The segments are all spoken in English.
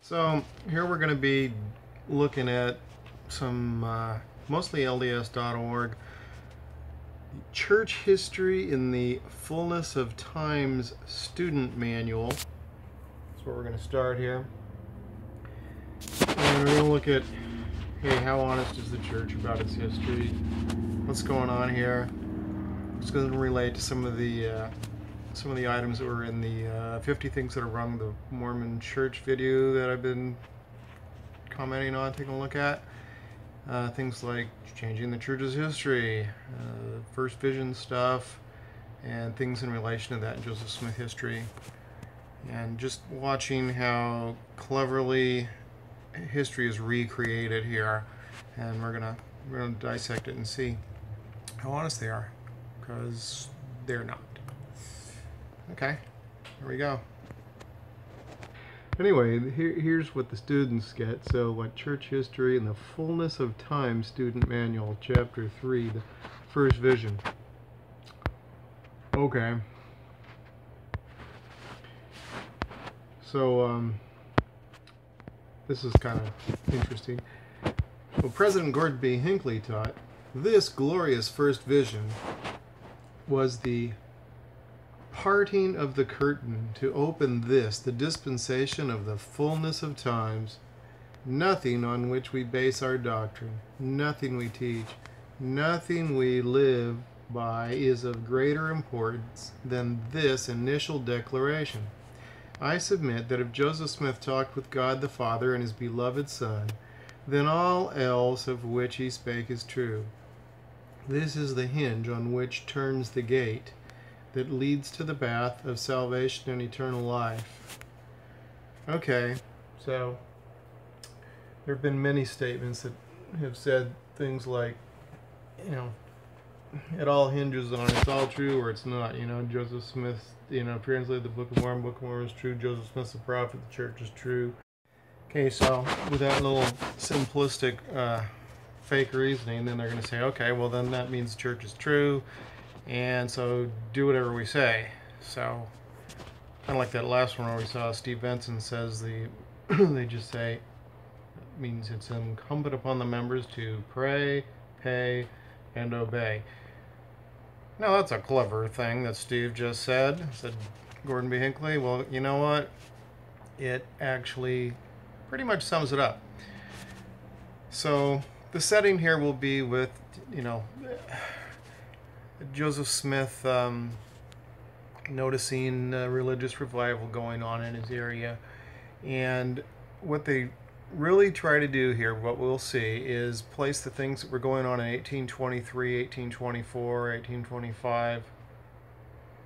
So here we're going to be looking at some mostly LDS.org Church History in the Fullness of Times Student Manual. That's where we're going to start here. And we're going to look at, hey, how honest is the church about its history? What's going on here? It's going to relate to some of the items that were in the 50 Things That Are Wrong, the Mormon Church video that I've been commenting on, taking a look at. Things like changing the church's history, first vision stuff, and things in relation to that Joseph Smith history. And just watching how cleverly history is recreated here. And we're gonna dissect it and see how honest they are, because they're not. Okay, here we go. Anyway, here's what the students get. So, what Church History in the Fullness of Time Student Manual, Chapter 3, the First Vision. Okay. So, this is kind of interesting. So, President Gordon B. Hinkley taught, this glorious first vision was the parting of the curtain to open this, the dispensation of the fullness of times, nothing on which we base our doctrine, nothing we teach, nothing we live by is of greater importance than this initial declaration. I submit that if Joseph Smith talked with God the Father and his beloved Son, then all else of which he spake is true. This is the hinge on which turns the gate that leads to the path of salvation and eternal life. Okay, so there have been many statements that have said things like, you know, it all hinges on it's all true or it's not. You know, Joseph Smith, translated the Book of Mormon. Book of Mormon is true. Joseph Smith's the prophet. The church is true. Okay, so with that little simplistic fake reasoning, then they're going to say, okay, well then that means the church is true. And so do whatever we say. So kind of like that last one where we saw Steve Benson says they just say it means it's incumbent upon the members to pray, pay, and obey. Now that's a clever thing that Steve just said Gordon B. Hinkley. Well, you know what? It actually pretty much sums it up. So the setting here will be with, Joseph Smith noticing religious revival going on in his area. And what they really try to do here, what we'll see, is place the things that were going on in 1823, 1824, 1825.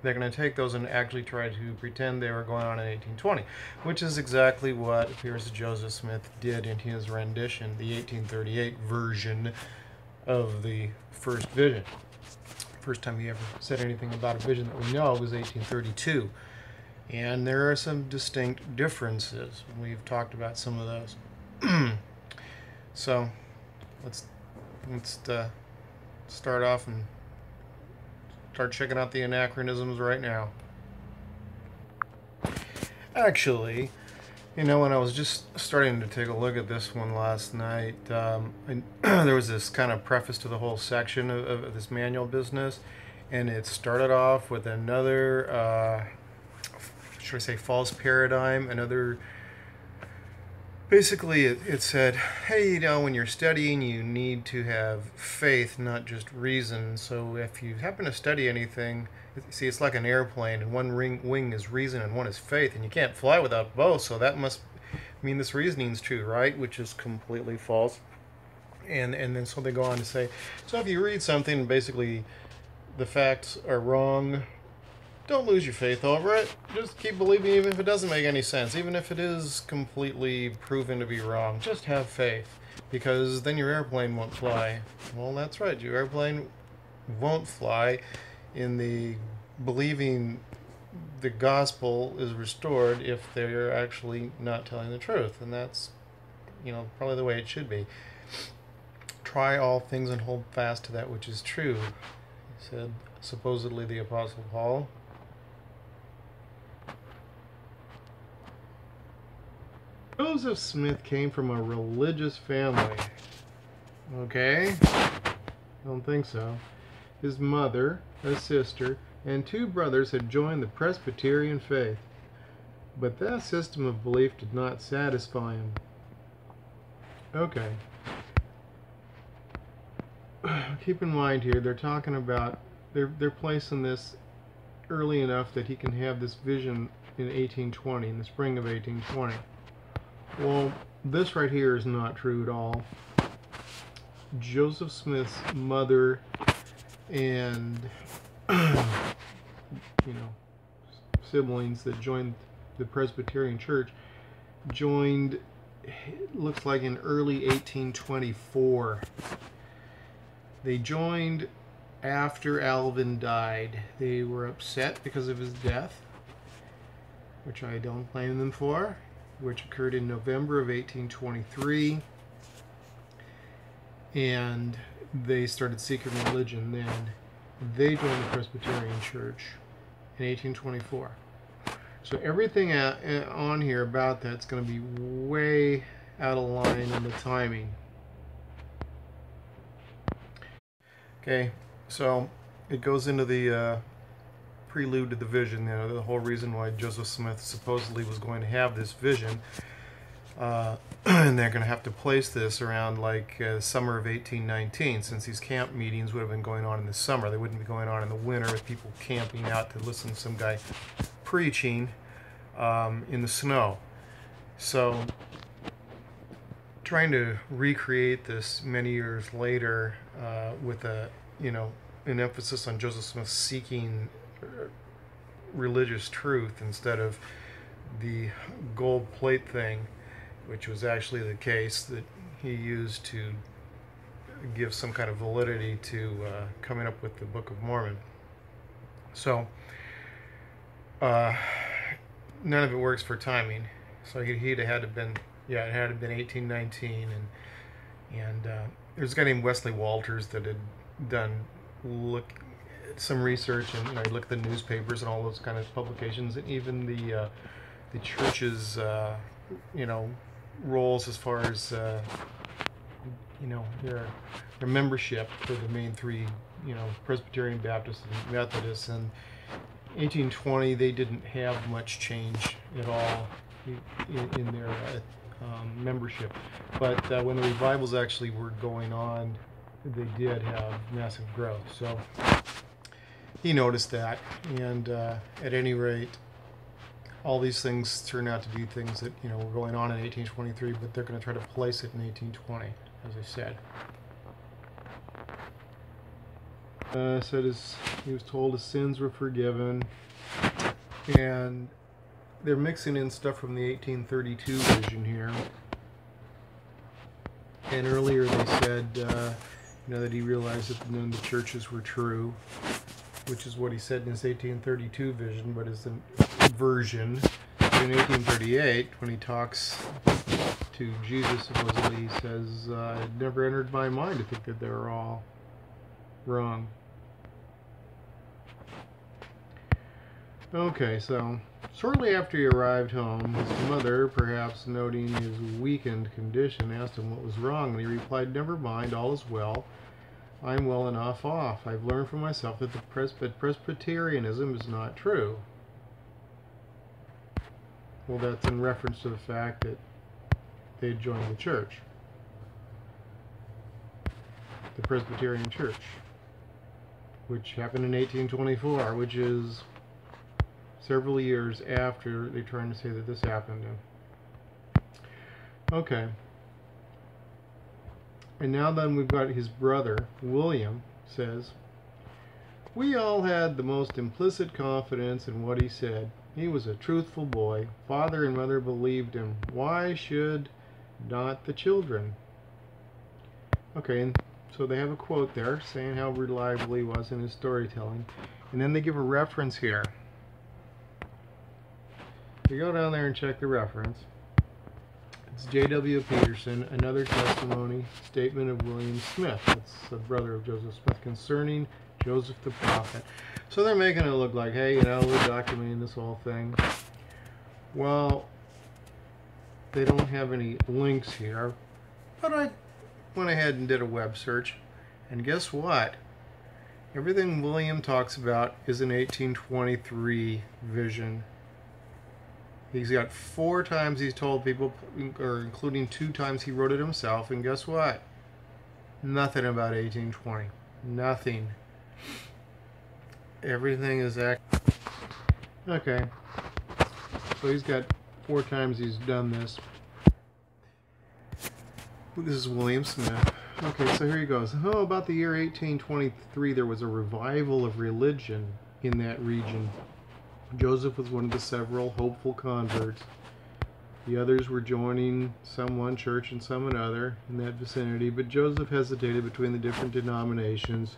They're going to take those and actually try to pretend they were going on in 1820, which is exactly what it appears Joseph Smith did in his rendition, the 1838 version of the first vision. First time he ever said anything about a vision that we know was 1832. And there are some distinct differences. We've talked about some of those. So let's start off and start checking out the anachronisms right now. Actually, when I was just starting to take a look at this one last night, there was this kind of preface to the whole section of this manual business, and it started off with another, should I say, false paradigm, basically it said, hey, when you're studying, you need to have faith, not just reason. So if you happen to study anything, see, it's like an airplane, and one wing is reason and one is faith, and you can't fly without both, so that must mean this reasoning's true, right? Which is completely false. And then so they go on to say, so if you read something and basically the facts are wrong, don't lose your faith over it. Just keep believing even if it doesn't make any sense, even if it is completely proven to be wrong. Just have faith, because then your airplane won't fly. Well, that's right, your airplane won't fly in the believing the gospel is restored if they're actually not telling the truth. And that's, probably the way it should be. Try all things and hold fast to that which is true, said supposedly the Apostle Paul. Joseph Smith came from a religious family. Okay? Don't think so. His mother, a sister, and 2 brothers had joined the Presbyterian faith. But that system of belief did not satisfy him. Okay. Keep in mind here, they're talking about, they're placing this early enough that he can have this vision in 1820, in the spring of 1820. Well, this right here is not true at all. Joseph Smith's mother and siblings that joined the Presbyterian Church joined, it looks like, in early 1824. They joined after Alvin died. They were upset because of his death, which I don't blame them for, which occurred in November of 1823. And they started seeking religion then. They joined the Presbyterian Church in 1824. So everything on here about that's going to be way out of line on the timing. Okay, so it goes into the prelude to the vision, the whole reason why Joseph Smith supposedly was going to have this vision. And they're going to have to place this around like summer of 1819, since these camp meetings would have been going on in the summer. They wouldn't be going on in the winter with people camping out to listen to some guy preaching in the snow. So trying to recreate this many years later with an emphasis on Joseph Smith seeking religious truth instead of the gold plate thing, which was actually the case that he used to give some kind of validity to coming up with the Book of Mormon. So none of it works for timing. So he'd had to have been, it had to have been 1819, and there's a guy named Wesley Walters that had done some research, and I looked at the newspapers and all those kind of publications, and even the church's roles as far as their membership for the main 3 Presbyterian, Baptist, and Methodist. And 1820 they didn't have much change at all in their membership, but when the revivals actually were going on, they did have massive growth. So he noticed that, and at any rate, all these things turn out to be things that were going on in 1823, but they're going to try to place it in 1820, as I said. Said he was told his sins were forgiven, and they're mixing in stuff from the 1832 vision here. And earlier they said that he realized that none of the churches were true, which is what he said in his 1832 vision, but his version in 1838, when he talks to Jesus, supposedly he says, it never entered my mind to think that they were all wrong. Okay, so shortly after he arrived home, his mother, perhaps noting his weakened condition, asked him what was wrong, and he replied, "Never mind, all is well. I'm well enough off. I've learned for myself that Presbyterianism is not true." Well, that's in reference to the fact that they had joined the church, the Presbyterian Church, which happened in 1824, which is several years after they're trying to say that this happened. Okay. And now then we've got his brother, William, says, "We all had the most implicit confidence in what he said. He was a truthful boy. Father and mother believed him. Why should not the children?" Okay, and so they have a quote there saying how reliable he was in his storytelling. And then they give a reference here. You go down there and check the reference. It's J.W. Peterson, another testimony, statement of William Smith. That's the brother of Joseph Smith, concerning Joseph the prophet. So they're making it look like, hey, we're documenting this whole thing. Well, they don't have any links here, but I went ahead and did a web search, and guess what? Everything William talks about is an 1823 vision. He's got 4 times he's told people, or including 2 times he wrote it himself, and guess what? Nothing about 1820. Nothing. Everything is okay. So he's got 4 times he's done this. This is William Smith. Okay, so here he goes. Oh, about the year 1823, there was a revival of religion in that region. Joseph was one of the several hopeful converts. The others were joining some one church and some another in that vicinity, but Joseph hesitated between the different denominations.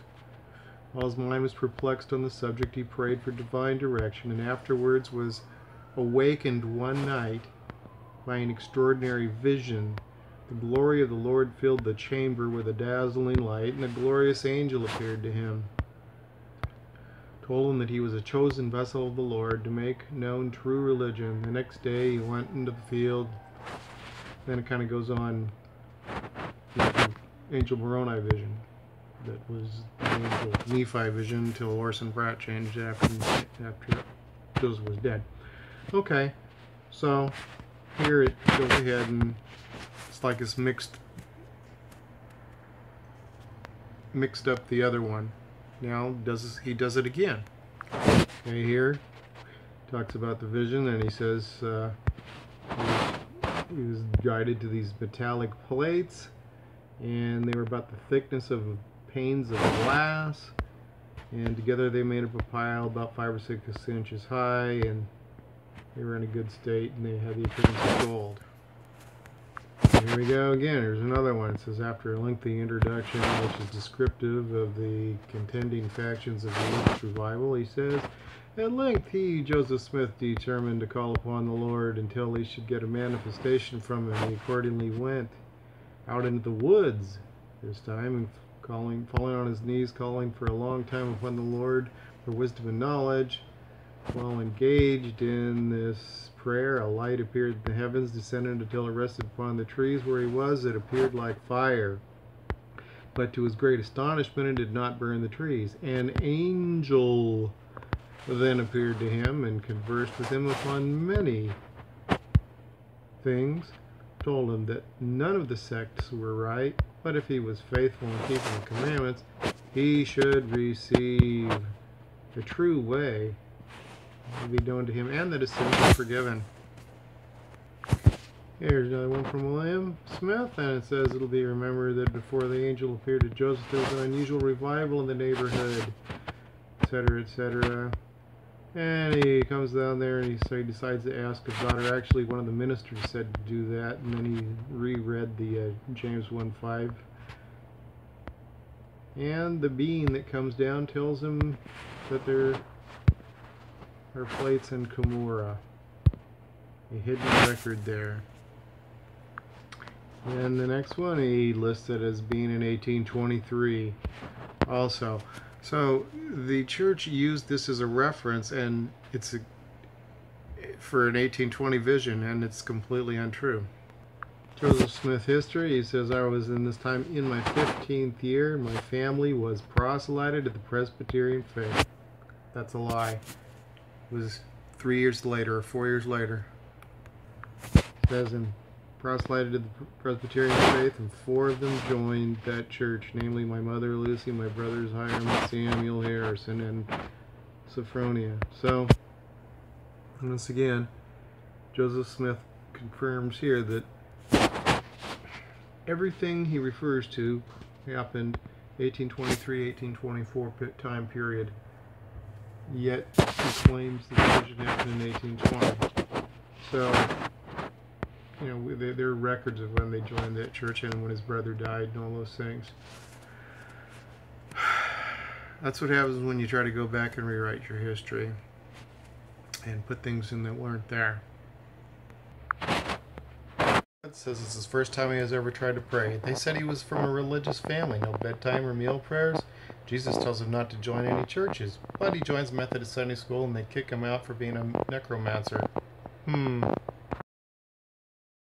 While his mind was perplexed on the subject, he prayed for divine direction, and afterwards was awakened one night by an extraordinary vision. The glory of the Lord filled the chamber with a dazzling light, and a glorious angel appeared to him, told him that he was a chosen vessel of the Lord to make known true religion. The next day he went into the field. Then it kind of goes on the angel Moroni vision. That was the angel Nephi vision until Orson Pratt changed after Joseph was dead. Okay, so here it goes ahead and it's like it's mixed up the other one. Now he does it again. Okay, here talks about the vision, and he says he was guided to these metallic plates, and they were about the thickness of panes of glass, and together they made up a pile about 5 or 6 inches high, and they were in a good state, and they had the appearance of gold. And here we go again. Here's another one. It says, after a lengthy introduction, which is descriptive of the contending factions of the religious revival, he says, at length he, Joseph Smith, determined to call upon the Lord until he should get a manifestation from him. He accordingly went out into the woods this time, and falling on his knees, calling for a long time upon the Lord for wisdom and knowledge. While engaged in this prayer, a light appeared in the heavens, descended until it rested upon the trees where he was. It appeared like fire, but to his great astonishment it did not burn the trees. An angel then appeared to him and conversed with him upon many things, told him that none of the sects were right, but if he was faithful in keeping the commandments, he should receive the true way will be known to him, and that his sins are forgiven. Here's another one from William Smith, and it says, it'll be remembered that before the angel appeared to Joseph, there was an unusual revival in the neighborhood, etc., etc. And he comes down there and he decides to ask his daughter. Actually, one of the ministers said to do that, and then he reread the James 1:5. And the being that comes down tells him that there are plates in Cumorah. A hidden record there. And the next one he listed as being in 1823 also. So the church used this as a reference, and it's for an 1820 vision, and it's completely untrue. Joseph Smith history, he says, I was in this time in my 15th year. My family was proselyted to the Presbyterian faith. That's a lie. It was 3 years later or 4 years later. It says, and proselyted to the Presbyterian faith, and 4 of them joined that church, namely my mother Lucy, my brothers Hiram, Samuel Harrison, and Sophronia. So, once again, Joseph Smith confirms here that everything he refers to happened 1823, 1824 time period. Yet he claims the division happened in 1820. So, you know, there are records of when they joined that church and when his brother died and all those things. That's what happens when you try to go back and rewrite your history and put things in that weren't there. It says it's his first time he has ever tried to pray. They said he was from a religious family, no bedtime or meal prayers. Jesus tells him not to join any churches, but he joins Methodist Sunday School and they kick him out for being a necromancer.